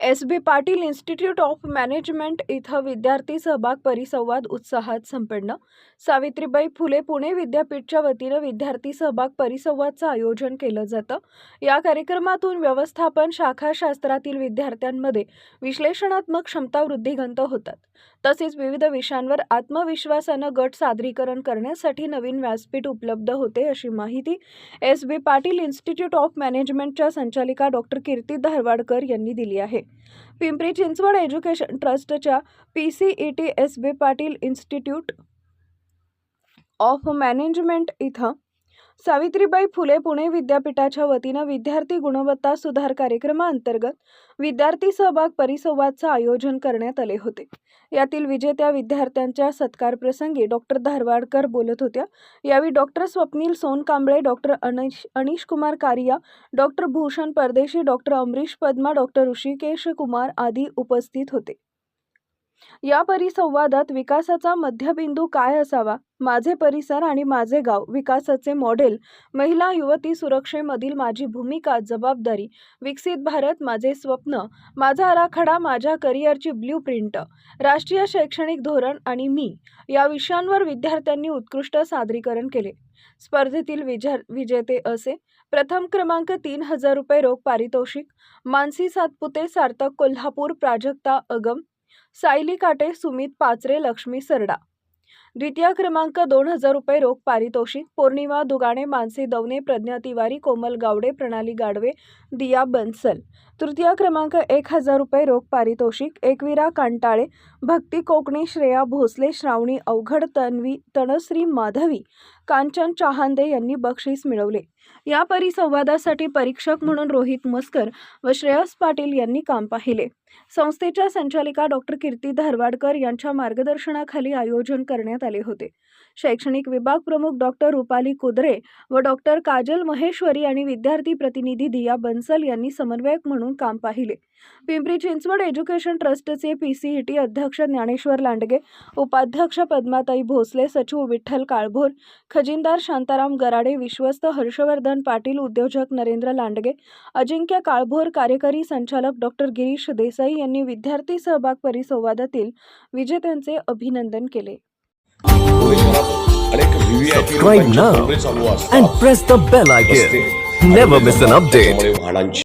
S.B.. Patil institute of management इथं विद्यार्थी सहभाग परिसंवाद उत्साहात संपन्न। सावित्रीबाई फुले पुणे विद्यापीठच्या वतीनं विद्यार्थी सहभाग परिसंवादचं आयोजन केलं जातं। या कार्यक्रमातून व्यवस्थापन शाखाशास्त्रातील विद्यार्थ्यांमध्ये विश्लेषणात्मक क्षमता वृद्धिंगत होतात। तसेच विविध विषयांवर आत्मविश्वासानं गट सादरीकरण करण्यासाठी नवीन व्यासपीठ उपलब्ध होते, अशी माहिती एस.बी. पाटील इन्स्टिट्यूट ऑफ मॅनेजमेंटच्या संचालिका डॉक्टर कीर्ती धारवाडकर यांनी दिली आहे। पिंपरी चिंचवड एज्युकेशन ट्रस्टच्या PCET S.B.. Patil institute of management इथं सावित्रीबाई फुले पुणे विद्यापीठाच्या वतीनं विद्यार्थी गुणवत्ता सुधार कार्यक्रमाअंतर्गत विद्यार्थी सहभाग परिसंवादचं आयोजन करण्यात आले होते। यातील विजेत्या विद्यार्थ्यांच्या सत्कार प्रसंगी डॉक्टर धारवाडकर बोलत होत्या। यावेळी डॉक्टर स्वप्नील सोनकांबळे, डॉक्टर अनिश कुमार कारिया, डॉक्टर भूषण परदेशी, डॉक्टर अमरीश पद्मा, डॉक्टर ऋषिकेश कुमार आदी उपस्थित होते। या परिसंवादात विकासाचा मध्यबिंदू काय असावा, माझे परिसर आणि माझे गाव, विकासाचे मॉडेल, महिला युवती सुरक्षेमधील माझी भूमिका, जबाबदारी, विकसित भारत, माझे स्वप्न, माझा आराखडा, माझ्या करिअरची ब्ल्यूप्रिंट, राष्ट्रीय शैक्षणिक धोरण आणि मी या विषयांवर विद्यार्थ्यांनी उत्कृष्ट सादरीकरण केले। स्पर्धेतील विजेते असे: प्रथम क्रमांक 3000 रुपये रोख पारितोषिक, मानसी सातपुते, सार्थक कोल्हापूर, प्राजक्ता अगम, सायली काटे, सुमित पाचरे, लक्ष्मी सरडा। द्वितीय क्रमांक 2000 रुपये रोख पारितोषिक, पौर्णिमा दुगाणे, मानसी दवने, प्रज्ञा तिवारी, कोमल गावडे, प्रणाली गाडवे, दिया बन्सल। तृतीय क्रमांक 1000 रुपये रोख पारितोषिक, एकविरा कांटाळे, भक्ती कोकणे, श्रेया भोसले, श्रावणी अवघड, तनश्री माधवी, कांचन चहांदे यांनी बक्षीस मिळवले। या परिसंवादासाठी परीक्षक म्हणून रोहित मस्कर व श्रेयस पाटील यांनी काम पाहिले। संस्थेच्या संचालिका डॉक्टर कीर्ती धारवाडकर यांच्या मार्गदर्शनाखाली आयोजन करण्यात आले होते। शैक्षणिक विभाग प्रमुख डॉक्टर रुपाली कुदरे व डॉक्टर काजल महेश्वरी आणि विद्यार्थी प्रतिनिधी दिया बन्सल यांनी समन्वयक म्हणून काम पाहिले। पिंपरी चिंचवड एज्युकेशन ट्रस्टचे PCET अध्यक्ष ज्ञानेश्वर लांडगे, उपाध्यक्ष पद्माताई भोसले, सचिव विठ्ठल काळभोर, खजिनदार शांताराम गराडे, विश्वस्त हर्षवर्धन पाटील, उद्योजक नरेंद्र लांडगे, अजिंक्य काळभोर, कार्यकारी संचालक डॉक्टर गिरीश देसाई यांनी विद्यार्थी सहभाग परिसंवादातील विजेत्यांचे अभिनंदन केले। Subscribe now and press the bell icon. Never miss an update.